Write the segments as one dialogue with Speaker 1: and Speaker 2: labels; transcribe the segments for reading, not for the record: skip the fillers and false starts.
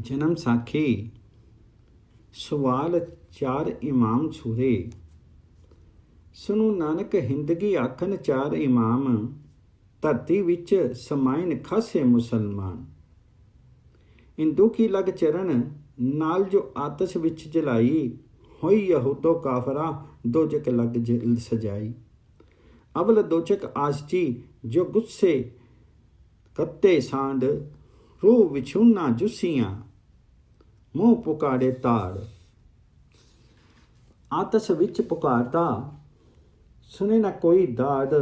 Speaker 1: जन्म साखी सवाल चार इमाम छूरे। सुनो नानक हिंदगी आखन चार इमाम, धरती विच समाइन खासे मुसलमान। हिंदू की लग चरण नाल जो आतश विच जलाई, होई यहूदो काफरा दोजक लग सजाई। अवल दोचक आसची जो गुस्से कत्ते सांड, रूह विछुना जुसियां मुँह पुकारे ताड़। आतस विच पुकारता सुने न कोई दाद,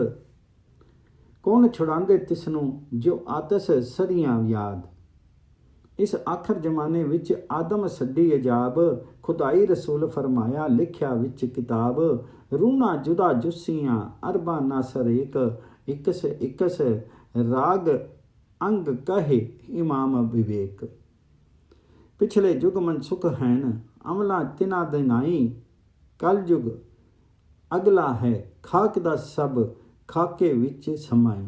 Speaker 1: कौन छुड़ांदे तिसनू जो आतस सदियां याद। इस आखर जमाने विच आदम सड्डी अजाब, खुदाई रसूल फरमाया लिख्या विच किताब। रूना जुदा जुसियां अरबा नासर इकस इकस, राग अंग कहे इमाम विवेक। पिछले युग मनसुख हैन अमला तिना दिनाई, कल युग अगला है खाक दा सब खाके विच समाई।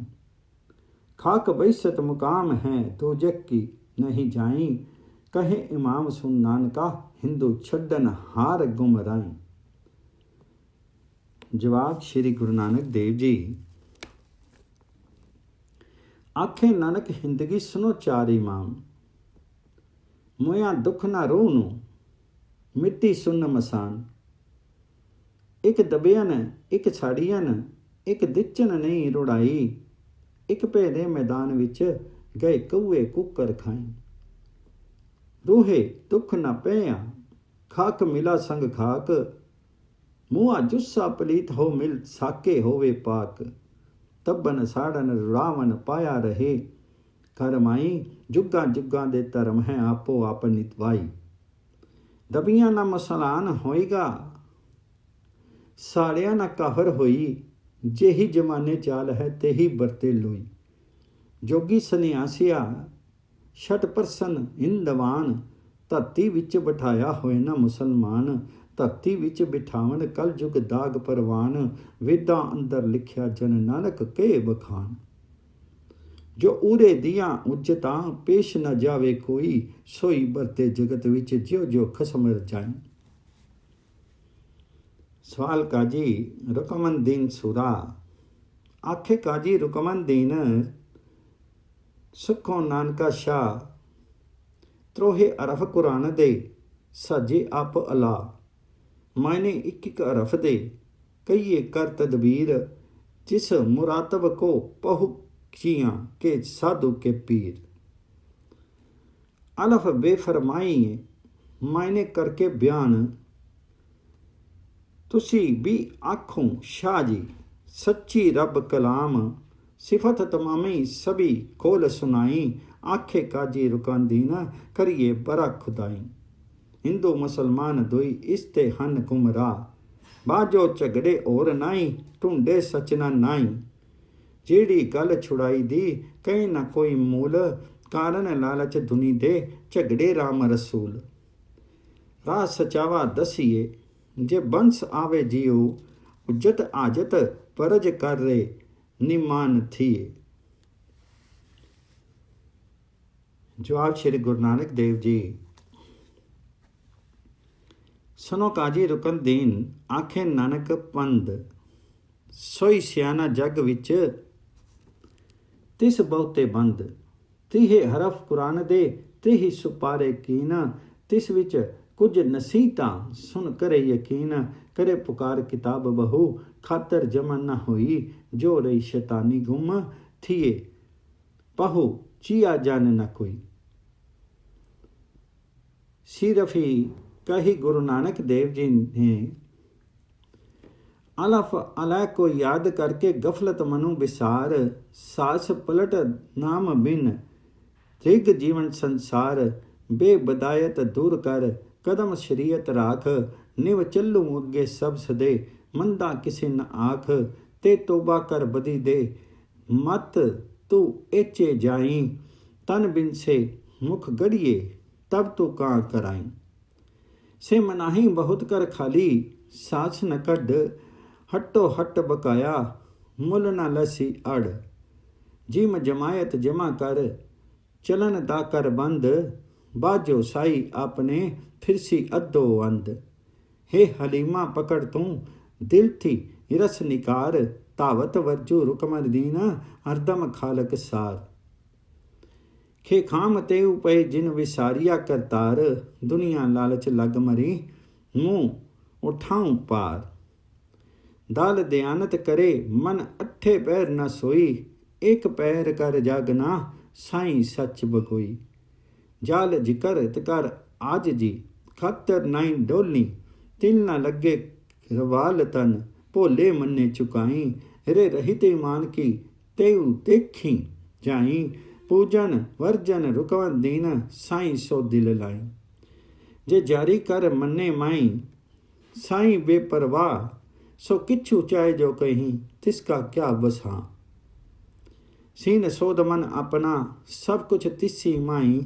Speaker 1: खाक बैसत मुकाम है दोजक की नहीं जाई, कहे इमाम सुन नानका हिंदू छड्डन हार गुमराई। जवाब श्री गुरु नानक देव जी। आखे नानक हिंदगी सुनो चार इमाम, मोया दुख ना रूह नू मिट्टी सुन मसान। एक दबियन एक छाड़ियन एक दिचन नहीं रुड़ाई, एक भेदे मैदान विच गए कौए कुकर खाई। रूहे दुख न पया खाक मिला संग खाक, मुआ जुस्सा पलीत हो मिल साके होवे पाक। तब्बन साड़न रुड़ावन पाया रहे, कर माई जुगा जुगा दे धर्म है आपो आप नितवाई। दबिया ना मसलान होएगा साड़िया ना काहर होई, जेही जमाने चाल है तेही बरते लोई। जोगी सन्यासिया छठ परसन हिंदवान, धरती विच बिठाया होए ना मुसलमान। धरती विच बिठावन कल युग दाग परवान, वेदां अंदर लिखिया जन नानक के बखान। जो उरे दियां उज्जतां पेश न जावे कोई, सोई बरते जगत विच ज्यो ज्यो खसम रजाई। सवाल काजी रुकमनदीन सूरा। आखे काजी रुकमनदीन सुखों नानका शाह, त्रोहे अरफ कुरान दे साजे आप अला। मायने एक एक अरफ दे कहिए कर तदबीर, जिस मुरातब को पहु कियां के साधु के पीर। अलफ बेफरमाई मायने करके बयान, तुसी भी आखों शाह जी सच्ची रब कलाम। सिफत तमामी सभी खोल सुनाई, आखे काजी रुकमनदीन करिए बरा खुदाई। हिंदू मुसलमान दुई इसते हन गुमराह, बाजो झगड़े और नाई ढूंढे सचना नाई। जेड़ी गल छुड़ाई दी कहीं ना कोई मूल, कारण लालच दुनी दे झगड़े राम रसूल। राह सचावा दसीए जे बंस आवे जियो, उज्जत आजत परज कर रे निमान थिए। जवाब श्री गुरु नानक देव जी। सुनो काजी रुकमनदीन आखे नानक पंद, सोई सियाना जग विच तिस बहुते बंद। त्रीहे हरफ कुरान दे त्रीही सुपारे कीन, तिस विच कुछ नसीहतां सुन करे यकीन। करे पुकार किताब बहु खातर जमा न होई, जो रही शैतानी गुम थिए पहु चिया जान न कोई। सिरफी कही गुरु नानक देव जी ने, अलफ अलह को याद करके गफलत मनु विसार। सास पलट नाम बिन त्रिग जीवन संसार, बेबदायत दूर कर कदम शरीयत राख। निव चलू अगे सब सदे मंदा किसे न आख, ते तोबा कर बदी दे मत तू एचे जाई। तन बिन से मुख गड़िए तब तू कां कराई। से मनाही बहुत कर खाली सास न कढ़, हट्टो हट बकाया मुल न लसी अड़। जिम जमायत जमा कर चलन दा कर बंद, बाजो साई आपने फिरसी अद्धो अंध। हे हलीमा पकड़ तू दिल थी रस निकार, तावत वर्जू रुकमर दीना हरदम खालक सार। खे खाम ते उपय जिन विसारिया करतार, दुनिया लालच लग मरी मुँह उठाऊं पार। दाल दयानत करे मन अठे पैर न सोई, एक पैर कर जागना साईं सच बगोई। जाल जिकर तकर आज जी खातर नाई डोलनी, तिल न लगे रवाल तन भोले मन्ने चुकाई। रे रहिते मान की तेऊ देखी जाई, पूजन वर्जन रुकवन दीन साईं सो दिल लाई। जे जारी कर मन्ने माई साईं बेपरवाह, सो किछु चाहे जो कहीं तिसका क्या बसा। सीन सोध मन अपना सब कुछ तिसी माई,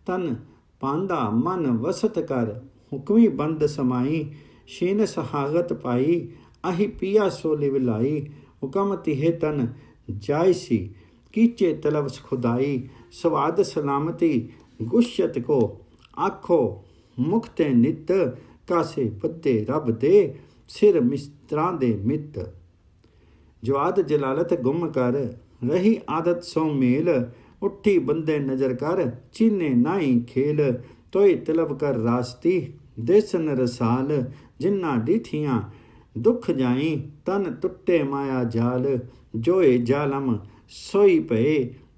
Speaker 1: तन पांदा मन वसत कर हुक्मी बंद समाई। शीन सहागत पाई आही पिया सो लिव लाई, हुकम तिहे तन जायसी कीचे तलब खुदाई। स्वाद सलामती गुश्यत को आखो मुखते नित, कासे बद्दे रब दे सिर मिस्त्रां दे मित। जवाद जलालत गुम कर रही आदत सो मेल, उठी बंदे नजर कर चीने नाई खेल। तोय तलब कर रास्ती देसन रसाल, जिन्ना डिठियां दुख जाई तन टुटे माया जाल। जोए जालम सोई पे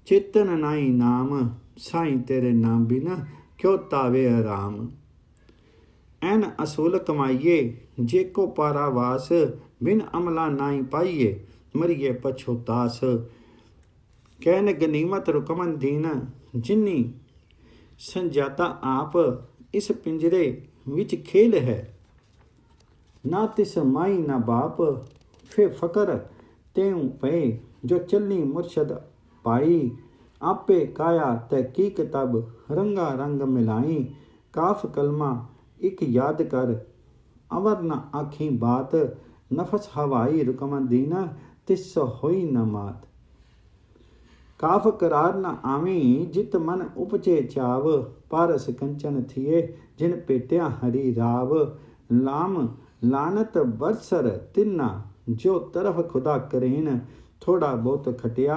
Speaker 1: चेतन नाई नाम, साईं तेरे नाम बिना क्यों तावे आराम। एन असूल कमाइए जेको पारावास, बिन अमला नाई पाइए मरिए पछोतास। कैन गनीमत रुकमन दीन जिन्नी संजाता आप, इस पिंजरे विच खेल है ना तिस माई ना बाप। फे फकर त्यों पे जो चलनी मुर्शद पाई, आपे काया तहकीक तब रंगा रंग मिलाई। काफ कलमा एक याद कर अवर न आखी बात, नफस हवाई रुकमन दीना तिस होई न मात। काफ करार न आवी जित मन उपजे चाव, पारस कंचन थिए जिन पेटिया हरी राव। लाम लानत बरसर तिन्ना जो तरफ खुदा करेन, थोड़ा बहुत खटिया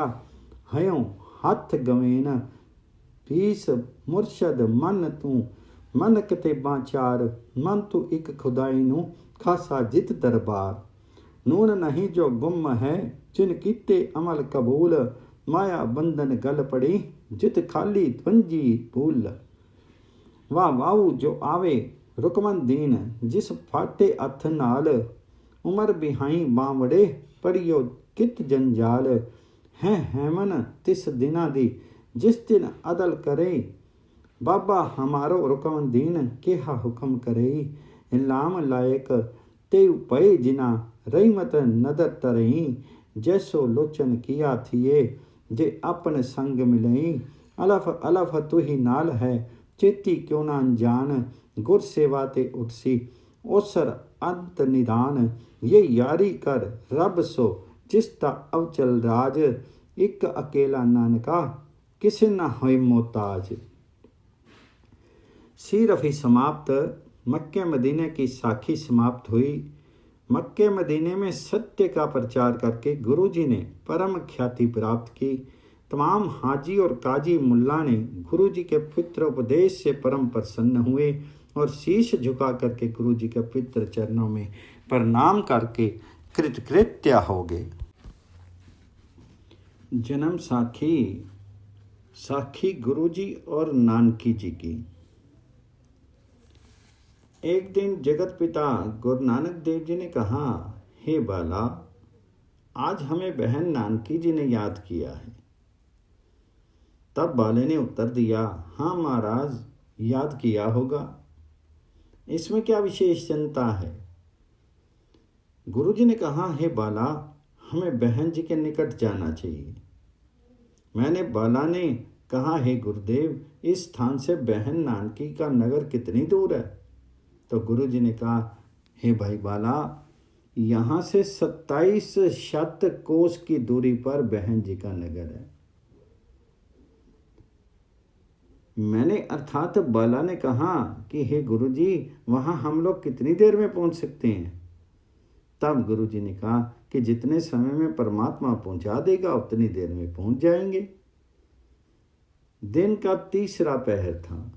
Speaker 1: हयों हथ गवेन। पीस मुर्शद मन तू मन किते बाचार, मन तू एक खुदाई नू खासा जित दरबार। नून नहीं जो गुम है जिन कीते अमल कबूल, माया बंधन गल पड़ी जित खाली पंजी भूल। वाह वाहू जो आवे रुकमन दीन जिस फाटे हथ नाल, उमर बिहाई बावड़े पड़ियो कित जंजाल। है हैमन तिस दिना दी जिस दिन अदल करे, बाबा हमारो रुकमन दीन केहा हुक्म करे। इलाम लायक तेऊ पए जिना रहीमत नदर तरई, जैसो लोचन किया थिए जे अपन संग मिलई। अलफ अलफ तुही नाल है चेती क्यों ना अनजान, गुर सेवा ते उठसी ओसर अंत निदान। ये यारी कर रब सो जिसता अवचल राज, एक अकेला नानका किसे ना होए मोहताज। सीरफ ही समाप्त। मक्के मदीने की साखी समाप्त हुई। मक्के मदीने में सत्य का प्रचार करके गुरु जी ने परम ख्याति प्राप्त की। तमाम हाजी और काजी मुल्ला ने गुरु जी के पवित्र उपदेश से परम प्रसन्न हुए और शीश झुका करके गुरु जी के पवित्र चरणों में प्रणाम करके कृतकृत्य हो गए। जन्म साखी। साखी गुरु जी और नानकी जी की। एक दिन जगत पिता गुरु नानक देव जी ने कहा, हे बाला, आज हमें बहन नानकी जी ने याद किया है। तब बाले ने उत्तर दिया, हाँ महाराज, याद किया होगा, इसमें क्या विशेष चिंता है। गुरु जी ने कहा, हे बाला, हमें बहन जी के निकट जाना चाहिए। मैंने बाला ने कहा, हे गुरुदेव, इस स्थान से बहन नानकी का नगर कितनी दूर है। तो गुरु जी ने कहा, हे भाई बाला, यहाँ से 27 शत कोस की दूरी पर बहन जी का नगर है। मैंने अर्थात बाला ने कहा कि हे गुरुजी, वहाँ हम लोग कितनी देर में पहुँच सकते हैं? तब गुरुजी ने कहा कि जितने समय में परमात्मा पहुँचा देगा उतनी देर में पहुँच जाएंगे। दिन का तीसरा पहर था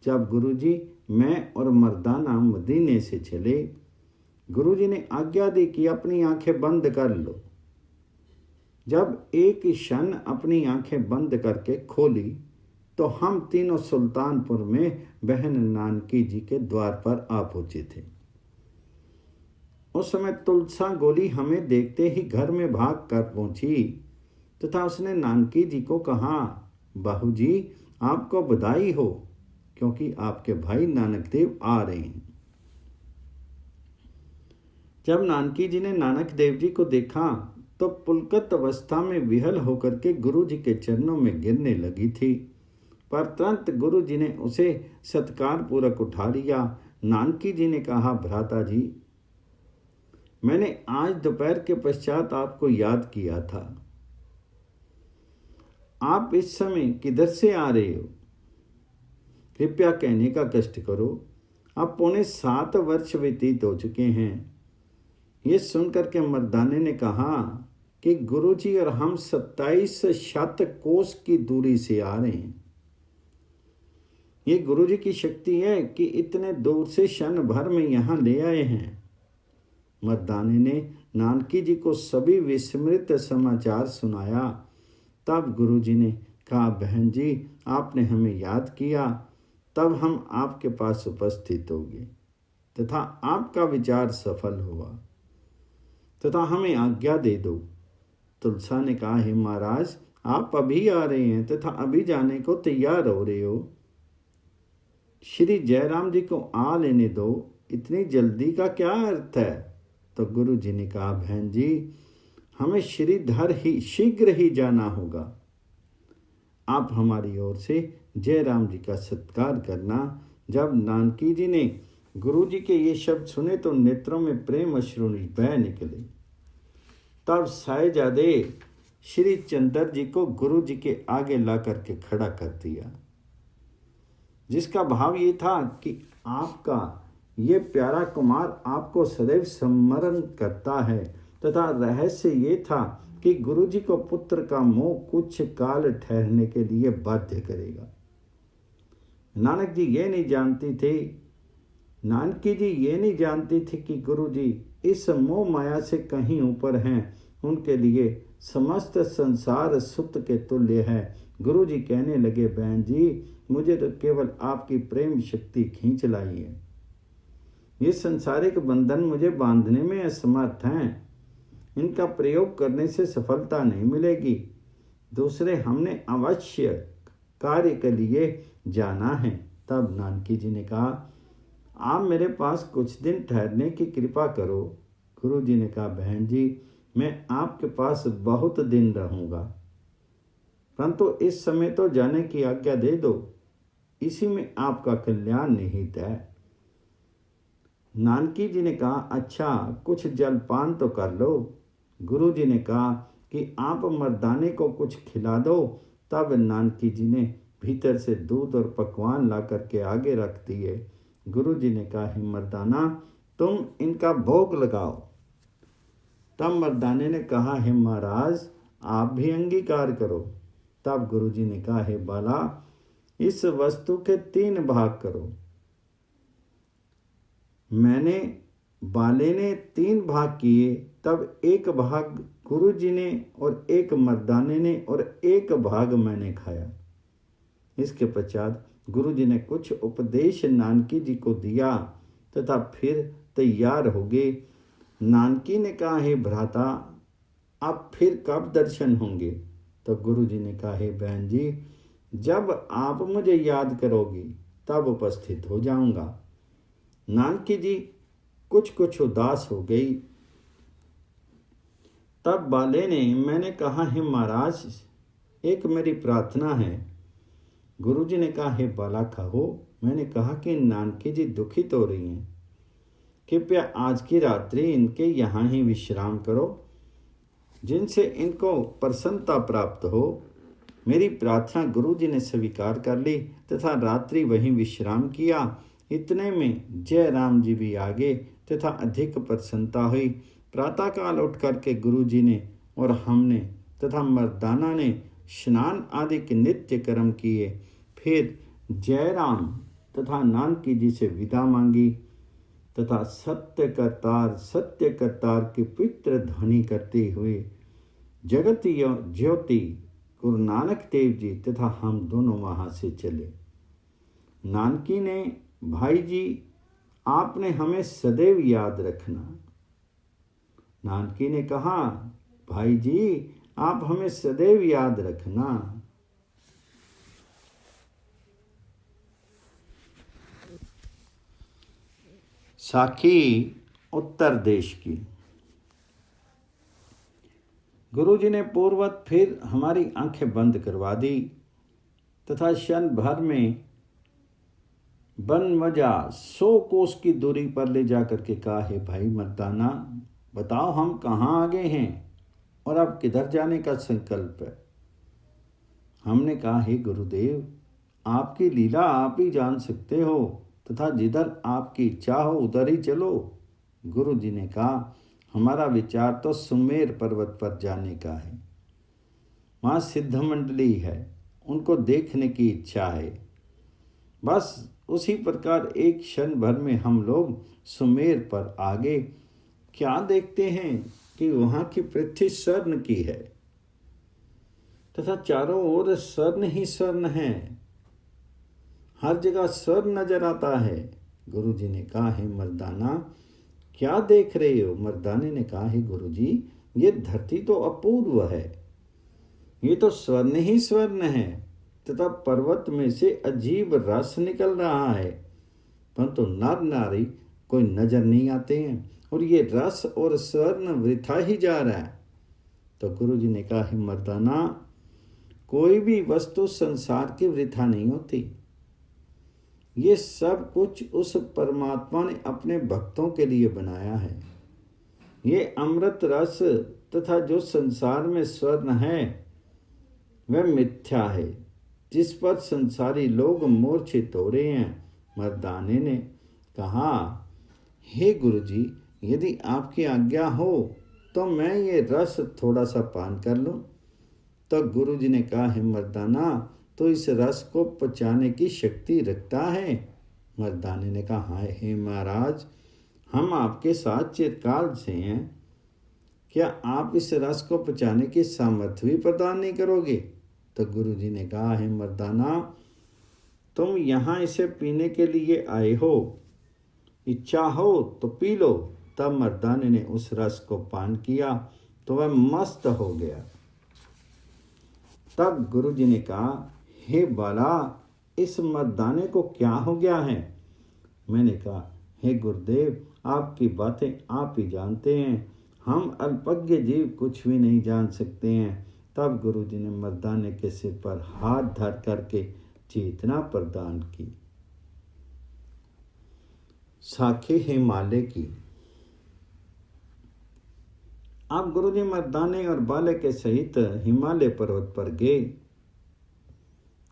Speaker 1: जब गुरुजी, मैं और मर्दाना मदीने से चले। गुरुजी ने आज्ञा दी कि अपनी आंखें बंद कर लो। जब एक क्षण अपनी आंखें बंद करके खोली तो हम तीनों सुल्तानपुर में बहन नानकी जी के द्वार पर आ पहुंचे थे। उस समय तुलसा गोली हमें देखते ही घर में भाग कर पहुंची तथा उसने नानकी जी को कहा, बाहू जी, आपको बधाई हो क्योंकि आपके भाई नानक देव आ रहे हैं। जब नानकी जी ने नानक देव जी को देखा तो पुलकत अवस्था में विहल होकर के गुरु जी के चरणों में गिरने लगी थी, पर तुरंत गुरु जी ने उसे सत्कार पूर्वक उठा लिया। नानकी जी ने कहा, भ्राता जी, मैंने आज दोपहर के पश्चात आपको याद किया था। आप इस समय किधर से आ रहे हो? कृपया कहने का कष्ट करो। अब 6.25 वर्ष व्यतीत हो चुके हैं। ये सुनकर के मर्दाने ने कहा कि गुरुजी और हम 27 शत कोस की दूरी से आ रहे हैं। ये गुरुजी की शक्ति है कि इतने दूर से क्षण भर में यहाँ ले आए हैं। मर्दाने ने नानकी जी को सभी विस्मृत समाचार सुनाया। तब गुरुजी ने कहा, बहन जी, आपने हमें याद किया, तब हम आपके पास उपस्थित हो गए तथा आपका विचार सफल हुआ तथा हमें आज्ञा दे दो। तुलसा ने कहा, हे महाराज, आप अभी आ रहे हैं तथा अभी जाने को तैयार हो रहे हो। श्री जयराम जी को आ लेने दो, इतनी जल्दी का क्या अर्थ है? तो गुरु जी ने कहा, बहन जी, हमें श्रीधर ही शीघ्र ही जाना होगा। आप हमारी ओर से जयराम जी का सत्कार करना। जब नानकी जी ने गुरु जी के ये शब्द सुने तो नेत्रों में प्रेम अश्रु बह निकले। तब साहिबजादे श्री चंद्र जी को गुरु जी के आगे ला करके खड़ा कर दिया, जिसका भाव ये था कि आपका ये प्यारा कुमार आपको सदैव स्मरण करता है तथा रहस्य ये था कि गुरु जी को पुत्र का मोह कुछ काल ठहरने के लिए बाध्य करेगा। नानक जी ये नहीं जानती थी, नानकी जी ये नहीं जानती थी कि गुरु जी इस मोह माया से कहीं ऊपर हैं। उनके लिए समस्त संसार सुत के तुल्य है। गुरु जी कहने लगे, बहन जी, मुझे तो केवल आपकी प्रेम शक्ति खींच लाई है। ये संसारिक बंधन मुझे बांधने में असमर्थ हैं। इनका प्रयोग करने से सफलता नहीं मिलेगी। दूसरे हमने अवश्य कार्य के लिए जाना है। तब नानकी जी ने कहा, आप मेरे पास कुछ दिन ठहरने की कृपा करो। गुरु जी ने कहा, बहन जी, मैं आपके पास बहुत दिन रहूँगा, परंतु इस समय तो जाने की आज्ञा दे दो, इसी में आपका कल्याण निहित है। नानकी जी ने कहा, अच्छा, कुछ जलपान तो कर लो। गुरु जी ने कहा कि आप मर्दाने को कुछ खिला दो। तब नानकी जी ने भीतर से दूध और पकवान ला करके आगे रख दिए। गुरु जी ने कहा, हे मर्दाना, तुम इनका भोग लगाओ। तब मर्दाने ने कहा, हे महाराज, आप भी अंगीकार करो। तब गुरु जी ने कहा, हे बाला, इस वस्तु के 3 भाग करो। बाले ने 3 भाग किए। तब 1 भाग गुरु जी ने और 1 मर्दाने ने और 1 भाग मैंने खाया। इसके पश्चात गुरु जी ने कुछ उपदेश नानकी जी को दिया तथा फिर तैयार हो गए। नानकी ने कहा, हे भ्राता, अब फिर कब दर्शन होंगे? तो गुरु जी ने कहा, हे बहन जी, जब आप मुझे याद करोगी तब उपस्थित हो जाऊंगा। नानकी जी कुछ उदास हो गई। तब बाले ने मैंने कहा, हे महाराज, एक मेरी प्रार्थना है। गुरु जी ने कहा, हे बाला, कहो। मैंने कहा कि नानकी जी दुखित हो रही हैं, कृपया आज की रात्रि इनके यहाँ ही विश्राम करो, जिनसे इनको प्रसन्नता प्राप्त हो। मेरी प्रार्थना गुरु जी ने स्वीकार कर ली तथा रात्रि वहीं विश्राम किया। इतने में जयराम जी भी आ गए तथा अधिक प्रसन्नता हुई। प्रातःकाल उठ करके गुरु जी ने और हमने तथा मर्दाना ने स्नान आदि के नित्य कर्म किए। फिर जयराम तथा नानकी जी से विदा मांगी तथा सत्य करतार की पवित्र ध्वनि करते हुए जगत ज्योति गुरु नानक देव जी तथा हम दोनों वहाँ से चले। नानकी ने, भाई जी आपने हमें सदैव याद रखना। नानकी ने कहा, भाई जी आप हमें सदैव याद रखना। साखी उत्तर देश की। गुरुजी ने पूर्ववत फिर हमारी आंखें बंद करवा दी तथा क्षण भर में बनवजा 100 कोस की दूरी पर ले जाकर के कहा, है भाई मर्दाना बताओ हम कहाँ आ गए हैं और अब किधर जाने का संकल्प है। हमने कहा, हे गुरुदेव आपकी लीला आप ही जान सकते हो तथा जिधर आपकी इच्छा हो उधर ही चलो। गुरु जी ने कहा, हमारा विचार तो सुमेर पर्वत पर जाने का है। वहाँ सिद्ध मंडली है, उनको देखने की इच्छा है। बस उसी प्रकार एक क्षण भर में हम लोग सुमेर पर आ गए। क्या देखते हैं कि वहाँ की पृथ्वी स्वर्ण की है तथा चारों ओर स्वर्ण ही स्वर्ण है, हर जगह स्वर्ण नजर आता है। गुरु जी ने कहा, है मर्दाना क्या देख रहे हो। मर्दाने ने कहा, है गुरु जी ये धरती तो अपूर्व है, ये तो स्वर्ण ही स्वर्ण है तथा पर्वत में से अजीब रस निकल रहा है, परंतु नर नारी कोई नजर नहीं आते हैं और ये रस और स्वर्ण वृथा ही जा रहा है। तो गुरु जी ने कहा, है मर्दाना कोई भी वस्तु संसार की वृथा नहीं होती। ये सब कुछ उस परमात्मा ने अपने भक्तों के लिए बनाया है। ये अमृत रस तथा जो संसार में स्वर्ण है वह मिथ्या है, जिस पर संसारी लोग मूर्छित हो रहे हैं। मर्दाने ने कहा, हे गुरुजी यदि आपकी आज्ञा हो तो मैं ये रस थोड़ा सा पान कर लूं। तो गुरुजी ने कहा, है मर्दाना तो इस रस को पचाने की शक्ति रखता है। मर्दाने ने कहा, हाय हे महाराज हम आपके साथ चिरकाल से हैं, क्या आप इस रस को पचाने की सामर्थ्य भी प्रदान नहीं करोगे। तो गुरु जी ने कहा, है मर्दाना तुम यहाँ इसे पीने के लिए आए हो, इच्छा हो तो पी लो। तब मर्दाने ने उस रस को पान किया तो वह मस्त हो गया। तब गुरु जी ने कहा, हे बाला इस मर्दाने को क्या हो गया है। मैंने कहा, हे गुरुदेव आपकी बातें आप ही जानते हैं, हम अल्पज्ञ जीव कुछ भी नहीं जान सकते हैं। तब गुरु जी ने मर्दाने के सिर पर हाथ धर करके चेतना प्रदान की। साखी हिमालय की। आप गुरु जी मर्दाने और बालक के सहित हिमालय पर्वत पर गए।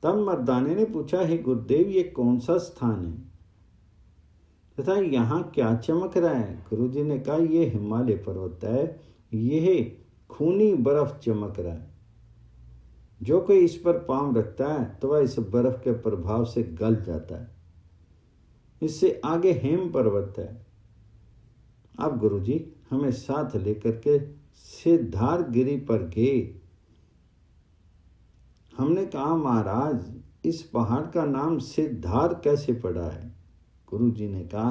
Speaker 1: तब मर्दाने ने पूछा, हे गुरुदेव ये कौन सा स्थान है तथा यहाँ क्या चमक रहा है। गुरु जी ने कहा, ये हिमालय पर्वत है, यह खूनी बर्फ चमक रहा है। जो कोई इस पर पांव रखता है तो वह इस बर्फ के प्रभाव से गल जाता है। इससे आगे हेम पर्वत है। अब गुरु जी हमें साथ लेकर के सिद्धार्थगिरी पर गए। हमने कहा, महाराज इस पहाड़ का नाम सिद्धार्थ कैसे पड़ा है। गुरु जी ने कहा,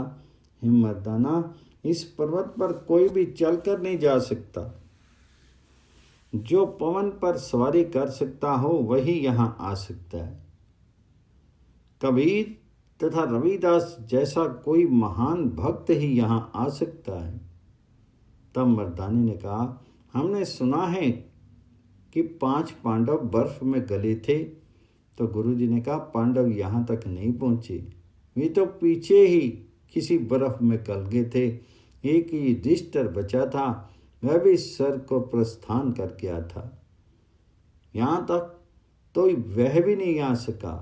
Speaker 1: हे मर्दाना इस पर्वत पर कोई भी चलकर नहीं जा सकता, जो पवन पर सवारी कर सकता हो वही यहाँ आ सकता है। कबीर तथा रविदास जैसा कोई महान भक्त ही यहाँ आ सकता है। तब मर्दानी ने कहा, हमने सुना है कि 5 पांडव बर्फ में गले थे। तो गुरु जी ने कहा, पांडव यहाँ तक नहीं पहुँचे, वे तो पीछे ही किसी बर्फ में गल गए थे। एक ही युधिष्ठिर बचा था, वह भी स्वर्ग को प्रस्थान करके आया था। यहाँ तक तो वह भी नहीं आ सका।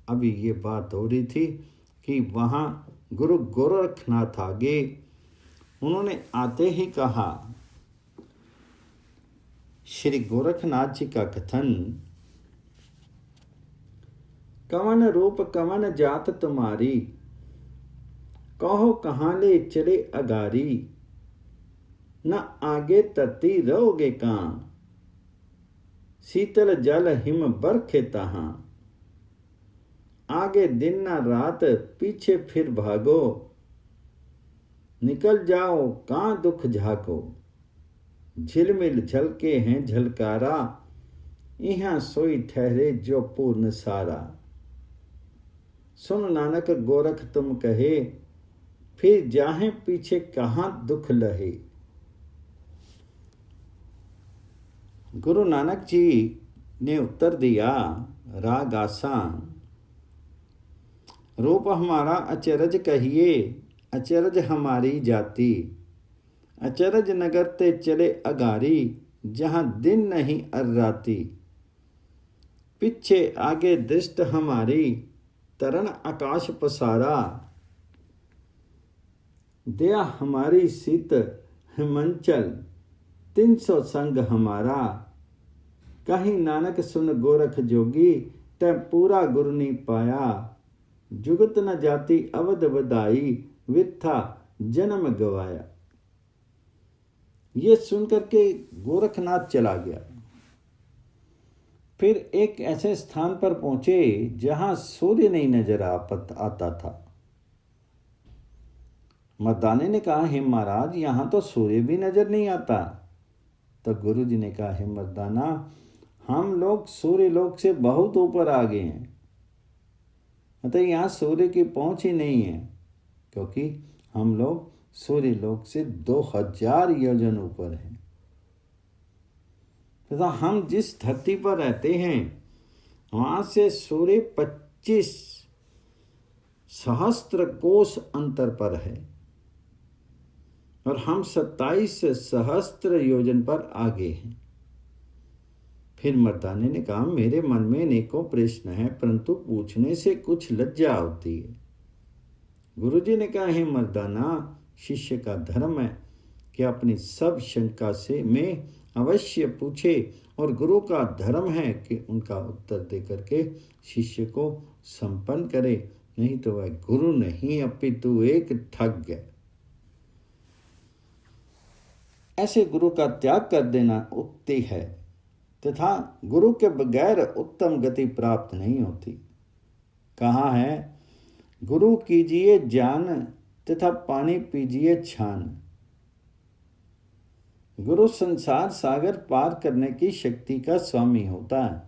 Speaker 1: अभी ये बात हो रही थी कि वहाँ गुरु गोरखनाथ आ गए। उन्होंने आते ही कहा, श्री गोरखनाथ जी का कथन, कवन रूप कवन जात तुम्हारी, कहो कहाँ ले चले अगारी, न आगे तरती रहोगे कहाँ, शीतल जल हिम बरखे तहाँ, आगे दिन न रात पीछे फिर भागो, निकल जाओ कहाँ दुख झाको, झिलमिल झलके हैं झलकारा, यहाँ सोई ठहरे जो पूर्ण सारा। सुन नानक गोरख तुम कहे, फिर जाहे पीछे कहाँ दुख लहे। गुरु नानक जी ने उत्तर दिया, राग आसान, रूप हमारा अचरज कहिए, अचरज हमारी जाति, अचरज नगर ते चले अगारी, जहाँ दिन नहीं अर्राती, पीछे आगे दृष्ट हमारी, तरन आकाश पसारा, दया हमारी शीत हिमांचल, 300 संग हमारा, कहीं नानक सुन गोरख जोगी, तै पूरा गुरु नी पाया, जुगत न जाति अवध बधाई, विथा जन्म गवाया। ये सुनकर के गोरखनाथ चला गया। फिर एक ऐसे स्थान पर पहुंचे जहां सूर्य नहीं नजर आता था। मर्दाने ने कहा, हे महाराज, यहां तो सूर्य भी नजर नहीं आता। तो गुरु जी ने कहा, हे मर्दाना, हम लोग सूर्य लोक से बहुत ऊपर आ गए हैं, मतलब यहाँ सूर्य की पहुंच ही नहीं है, क्योंकि हम लोग सूर्य लोक से 2000 योजन ऊपर हैं। तथा हम जिस धरती पर रहते हैं वहां से सूर्य 25 सहस्त्र कोस अंतर पर है और हम 27 सहस्त्र योजन पर आगे हैं। फिर मर्दाने ने कहा, मेरे मन में अनेकों प्रश्न हैं, परंतु पूछने से कुछ लज्जा होती है। गुरुजी ने कहा, हे मर्दाना, शिष्य का धर्म है कि अपनी सब शंका से में अवश्य पूछे, और गुरु का धर्म है कि उनका उत्तर दे करके शिष्य को संपन्न करे, नहीं तो वह गुरु नहीं अपितु एक ठग है। ऐसे गुरु का त्याग कर देना उक्ति है, तथा गुरु के बगैर उत्तम गति प्राप्त नहीं होती। कहा है, गुरु कीजिए जान तथा पानी पीजिए छान। गुरु संसार सागर पार करने की शक्ति का स्वामी होता है।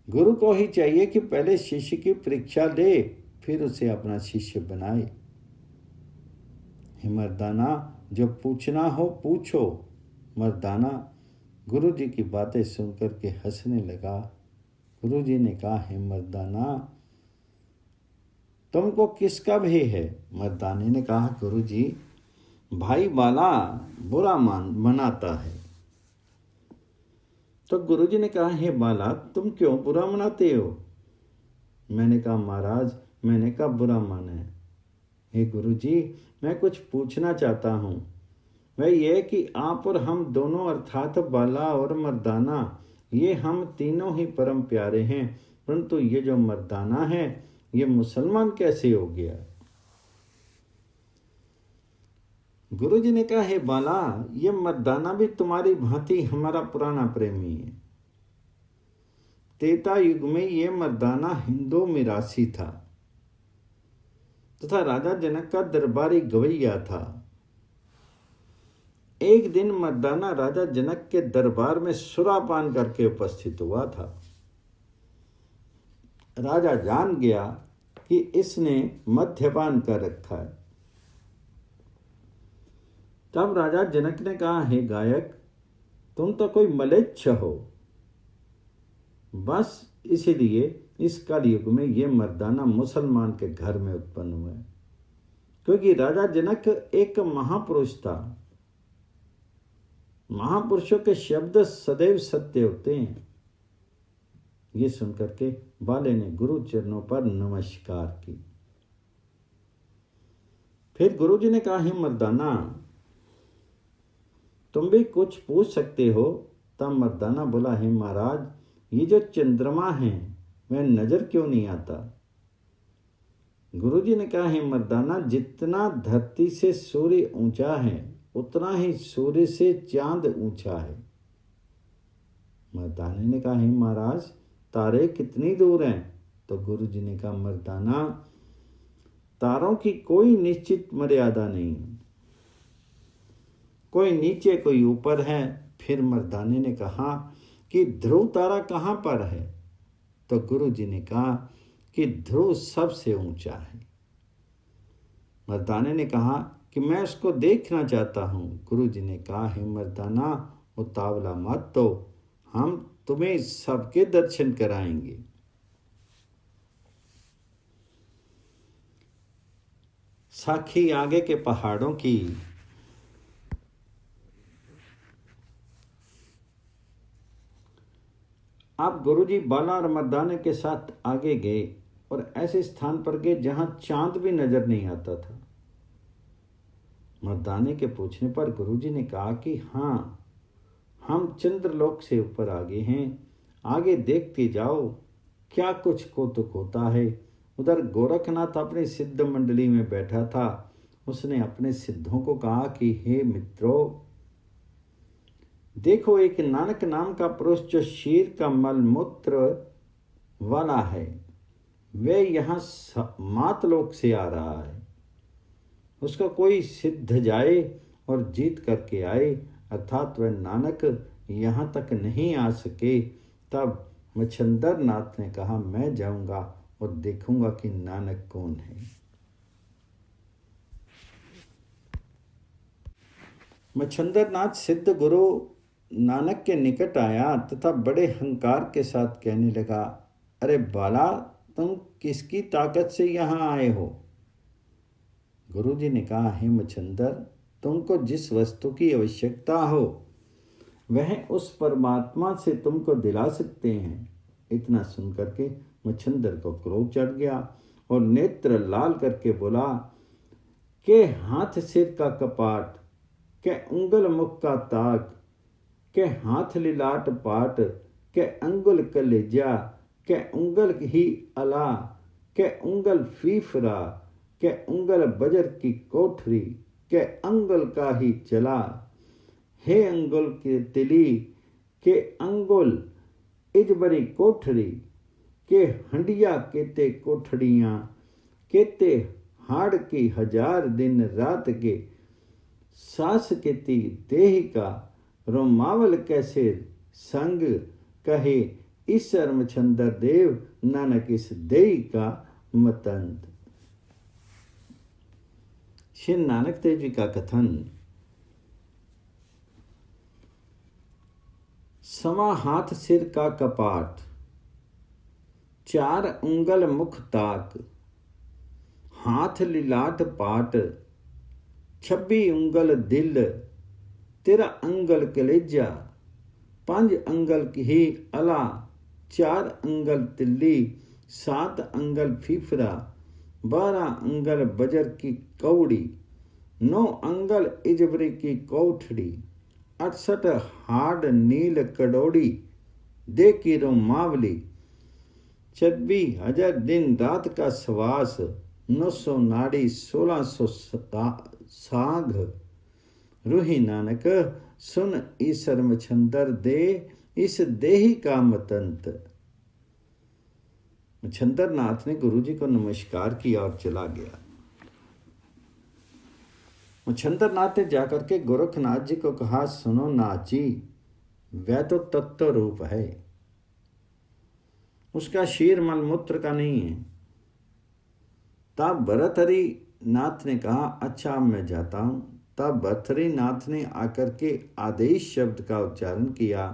Speaker 1: गुरु को ही चाहिए कि पहले शिष्य की परीक्षा ले, फिर उसे अपना शिष्य बनाए। हे मर्दाना, जो पूछना हो पूछो। मर्दाना गुरु जी की बातें सुनकर के हंसने लगा। गुरु जी ने कहा, हे मर्दाना, तुमको किसका भय है? मर्दाने ने कहा, गुरु जी, भाई वाला बुरा मनाता है। तो गुरु जी ने कहा, हे बाला, तुम क्यों बुरा मनाते हो? मैंने कहा, महाराज, मैंने कहा बुरा माना है। हे गुरु जी, मैं कुछ पूछना चाहता हूँ। वह यह कि आप और हम दोनों, अर्थात बाला और मर्दाना, ये हम तीनों ही परम प्यारे हैं, परंतु ये जो मर्दाना है ये मुसलमान कैसे हो गया? गुरु जी ने कहा, हे बाला, ये मर्दाना भी तुम्हारी भांति हमारा पुराना प्रेमी है। त्रेता युग में ये मर्दाना हिंदू मिरासी था तथा राजा जनक का दरबारी गवैया था। एक दिन मर्दाना राजा जनक के दरबार में सुरापान करके उपस्थित हुआ था। राजा जान गया कि इसने मद्यपान कर रखा है। तब राजा जनक ने कहा, हे गायक, तुम तो कोई मलेच्छ हो। बस इसीलिए इस कलयुग में ये मर्दाना मुसलमान के घर में उत्पन्न हुआ है, क्योंकि राजा जनक एक महापुरुष था। महापुरुषों के शब्द सदैव सत्य होते हैं। ये सुनकर के बाले ने गुरु चरणों पर नमस्कार की। फिर गुरु जी ने कहा, हे मर्दाना, तुम भी कुछ पूछ सकते हो। तब मर्दाना बोला, हे महाराज, ये जो चंद्रमा है वह नजर क्यों नहीं आता? गुरु जी ने कहा, हे मर्दाना, जितना धरती से सूर्य ऊंचा है उतना ही सूर्य से चांद ऊंचा है। मर्दाने ने कहा, हे महाराज, तारे कितनी दूर हैं? तो गुरु जी ने कहा, मर्दाना, तारों की कोई निश्चित मर्यादा नहीं, कोई नीचे कोई ऊपर है। फिर मर्दाने ने कहा कि ध्रुव तारा कहाँ पर है? तो गुरु जी ने कहा कि ध्रुव सबसे ऊंचा है। मर्दाने ने कहा कि मैं उसको देखना चाहता हूँ। गुरु जी ने कहा, हे मर्दाना, उतावला मत, तो हम तुम्हें सबके दर्शन कराएंगे। साखी आगे के पहाड़ों की। अब गुरुजी बाला और मर्दाने के साथ आगे गए और ऐसे स्थान पर गए जहां चांद भी नजर नहीं आता था। मर्दाने के पूछने पर गुरुजी ने कहा कि हाँ, हम चंद्रलोक से ऊपर आ गए हैं, आगे देखते जाओ क्या कुछ कौतुक होता है। उधर गोरखनाथ अपनी सिद्ध मंडली में बैठा था। उसने अपने सिद्धों को कहा कि हे मित्रों, देखो, एक नानक नाम का पुरुष जो शेर का मलमूत्र वाला है, वह यहाँ मातलोक से आ रहा है। उसका कोई सिद्ध जाए और जीत करके आए, अर्थात वह नानक यहाँ तक नहीं आ सके। तब मच्छंदर नाथ ने कहा, मैं जाऊंगा और देखूंगा कि नानक कौन है। मच्छंदर नाथ सिद्ध गुरु नानक के निकट आया तथा बड़े अहंकार के साथ कहने लगा, अरे बाला, तुम किसकी ताकत से यहाँ आए हो? गुरु जी ने कहा, हे मच्छंदर, तुमको जिस वस्तु की आवश्यकता हो वह उस परमात्मा से तुमको दिला सकते हैं। इतना सुनकर के मच्छंदर को क्रोध चढ़ गया और नेत्र लाल करके बोला, के हाथ सिर का कपाट, के उंगल मुख का ताक, के हाथ लिलाट पाट, के अंगुल कलेजा, के उंगल ही अला, के उंगल फीफरा, के उंगल बजर की कोठरी, के अंगुल का ही चला, हे अंगुल के तिली, के अंगुल इजबरी कोठरी, के हंडिया केते कोठड़ियाँ, केते हाड़ की 1000 दिन रात के, सास केती देह का, रोमावल कैसे संग, कहे ईश्वर मच्छंदर देव, नानक इस देही का मतंत। श्री नानक देव जी का कथन। सवा हाथ सिर का कपाट, 4 उंगल मुख ताक, हाथ लिलाट पाट, 26 उंगल दिल, 13 अंगल कलेजा, 5 अंगल ही अला, 4 अंगल तिल्ली, 7 अंगल फीफरा, 12 अंगल बजर की कौड़ी, 9 अंगल इजबरी की कोठड़ी, 68 हाड नील कड़ोड़ी, दे की रोमावली, 26,000 दिन रात का श्वास, 900 नाड़ी, 1600 साघ। रूही नानक, सुन ईश्वर मच्छंदर दे इस देही का मतंत। मच्छंदर नाथ ने गुरु जी को नमस्कार किया और चला गया। मच्छंदर नाथ ने जाकर के गोरखनाथ जी को कहा, सुनो नाथ जी, वह तो तत्व रूप है, उसका शीर मलमूत्र का नहीं है। तब भरतहरि नाथ ने कहा, अच्छा मैं जाता हूं। तब भरतहरि नाथ ने आकर के आदेश शब्द का उच्चारण किया।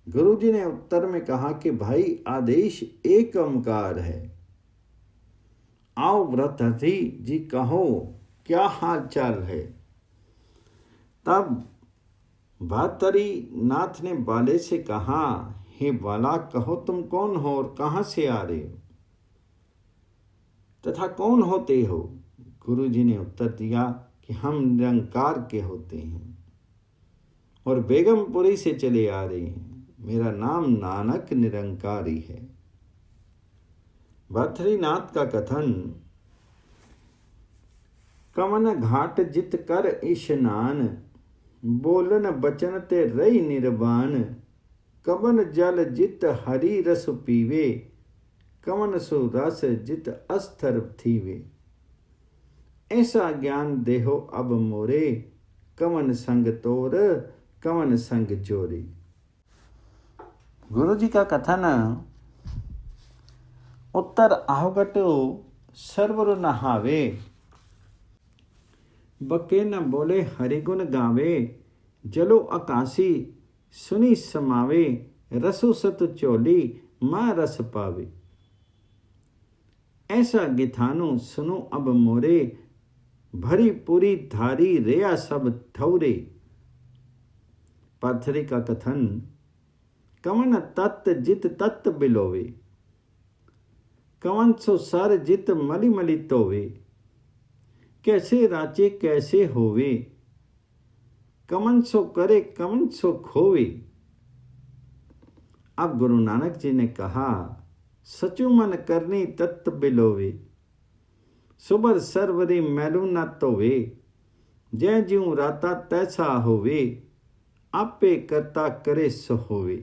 Speaker 1: गुरु जी ने उत्तर में कहा कि भाई, आदेश एक ओंकार है। आओ भरतहरि जी, कहो क्या हाल चाल है। तब भरतहरि नाथ ने बाले से कहा, हे बाला, कहो तुम कौन हो और कहाँ से आ रहे हो तथा कौन होते हो? गुरु जी ने उत्तर दिया कि हम निरंकार के होते हैं और बेगमपुरी से चले आ रहे हैं। मेरा नाम नानक निरंकारी है। भर्तृनाथ का कथन, कवन घाट जित कर इशनान, बोलन बचन ते रही निर्वाण, कवन जल जित हरि रस पीवे, कवन सो रस जित अस्थिर थीवे। ऐसा ज्ञान देहो अब मोरे, कवन संग तोर कवन संग चोरी। गुरु जी का कथन, उत्तर आहगटो सर्वर नहावे, बके न बोले हरिगुण गावे, जलो आकाशी सुनी समावे, रसो सत चोली माँ रस पावे। ऐसा गिथानो सुनो अब मोरे, भरी पूरी धारी रेया सब ठौरे। पाथरी का कथन, कवन तत्त जित तत्त बिलोवे, कवन सो सर जित मलि मलि तोवे, कैसे राचे कैसे होवे, कवन सो करे कवन सो खोवे। अब गुरु नानक जी ने कहा, सचु मन करनी तत्त बिलोवे, सुबर सरवरी मैलू न तोवे, जय ज्यों राता तैसा होवे, आपे करता करे सो होवे।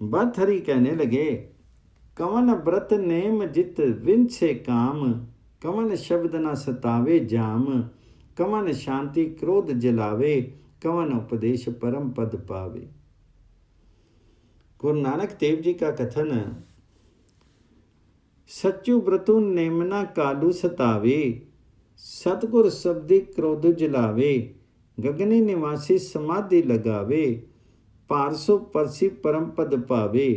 Speaker 1: भर्तृहरि कहने लगे, कवन व्रत नेम जित विंसे काम, कवन शब्द न सतावे जाम, कवन शांति क्रोध जलावे, कवन उपदेश परम पद पावे। गुरु नानक देव जी का कथन, सच्चु व्रतु नेमना कालू सतावे, सतगुर शब्दी क्रोध जलावे, गगनी निवासी समाधि लगावे, पारसो परसी परम पद पावे।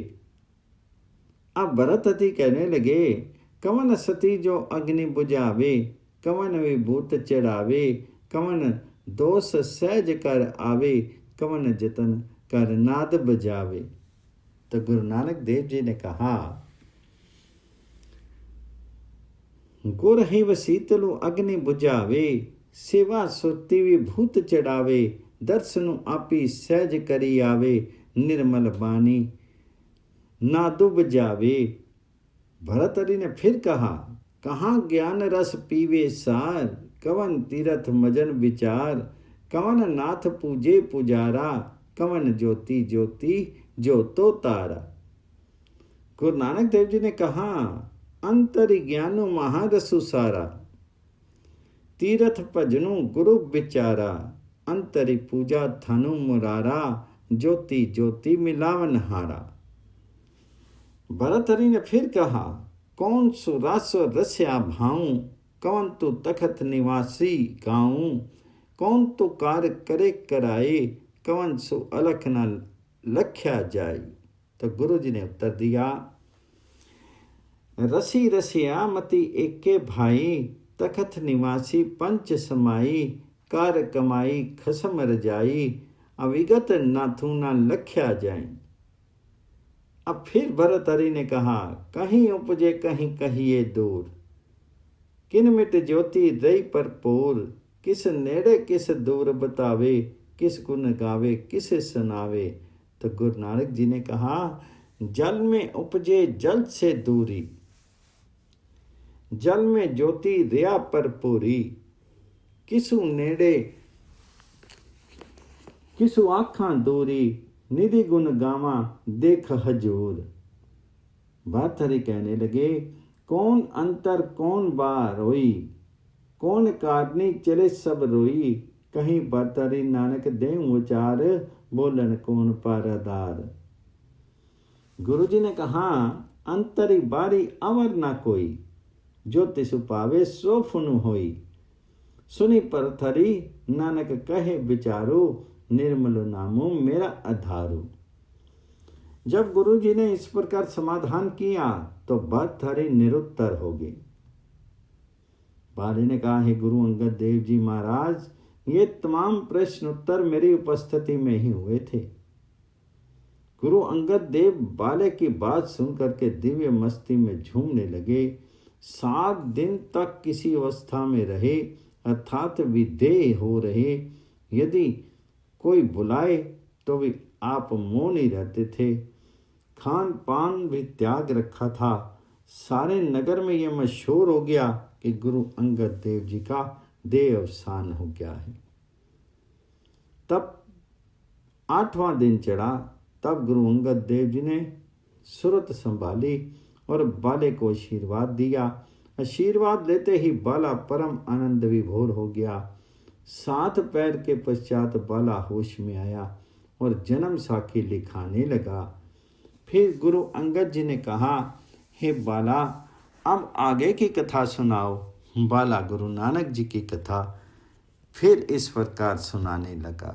Speaker 1: अब भरतहरि कहने लगे, कवन सती जो अग्नि बुझावे, कवन विभूत चढ़ावे, कवन दोष सहज कर आवे, कवन जतन कर नाद बजावे। तो गुरु नानक देव जी ने कहा, गुर ही वसीतलु अग्नि बुझावे, सेवा सुरति विभूत चढ़ावे, दर्शनु आपी सहज करी आवे, निर्मल बानी नादु बजावे। भरतहरि ने फिर कहा, कहाँ ज्ञान रस पीवे सार, कवन तीरथ मजन विचार, कवन नाथ पूजे पुजारा, कवन ज्योति ज्योति ज्योतो तारा। गुरु नानक देव जी ने कहा, अंतरि ज्ञानो महारसु सारा, तीरथ भजनु गुरु विचारा, अंतरि पूजा धनु मुरारा, ज्योति ज्योति मिलावन हारा। भरतहरि ने फिर कहा, कौन सु रासो रस्या भाऊं, कौन तू तखत निवासी गाऊं, कौन तू कार्य करे कराए, कौन सु अलख न लख्या जाए। तो गुरु जी ने उत्तर दिया, रसी रसिया मति एके भाई, तखत निवासी पंच समाई, कार कमाई खसम रजाई, अविगत नाथू न लख्या जाए। अब फिर भरतहरि ने कहा, कहीं उपजे कहीं कहिए दूर, किन मिट ज्योति रई पर पोर, किस नेड़े किस दूर बतावे, किस गुण गावे किसे सुनावे। तो गुरु नानक जी ने कहा, जल में उपजे जल से दूरी, जल में ज्योति रिया पर पूरी, किसु नेड़े किसु आखां दूरी, निधि गुण गावा देख हजूर। भर्तहरि कहने लगे, कौन अंतर कौन बार होई, कौन कारनी चले सब रोई, कहीं भर्तहरि नानक देहु उचार, बोलन कौन पारादार। गुरु जी ने कहा, अंतरी बारी अवर ना कोई, जो तिसु पावे सो फुनु होई, सुनी भर्तहरि नानक कहे विचारो, निर्मल नामो मेरा आधारो। जब गुरु जी ने इस प्रकार समाधान किया तो भर्तहरि निरुत्तर हो गए। बाली ने कहा, हे गुरु अंगद देव जी महाराज, ये तमाम प्रश्न उत्तर मेरी उपस्थिति में ही हुए थे। गुरु अंगद देव बाले की बात सुनकर के दिव्य मस्ती में झूमने लगे। 7 दिन तक किसी अवस्था में रहे, अर्थात विधेय हो रहे। यदि कोई बुलाए तो भी आप मौन ही रहते थे। खान पान भी त्याग रखा था। सारे नगर में यह मशहूर हो गया कि गुरु अंगद देव जी का देह अवसान हो गया है। तब 8वां दिन चढ़ा। तब गुरु अंगद देव जी ने सुरत संभाली और बाले को आशीर्वाद दिया। आशीर्वाद लेते ही बाला परम आनंद विभोर हो गया। 7 पैर के पश्चात बाला होश में आया और जन्म साखी लिखाने लगा। फिर गुरु अंगद जी ने कहा, हे बाला, अब आगे की कथा सुनाओ। बाला गुरु नानक जी की कथा फिर इस प्रकार सुनाने लगा।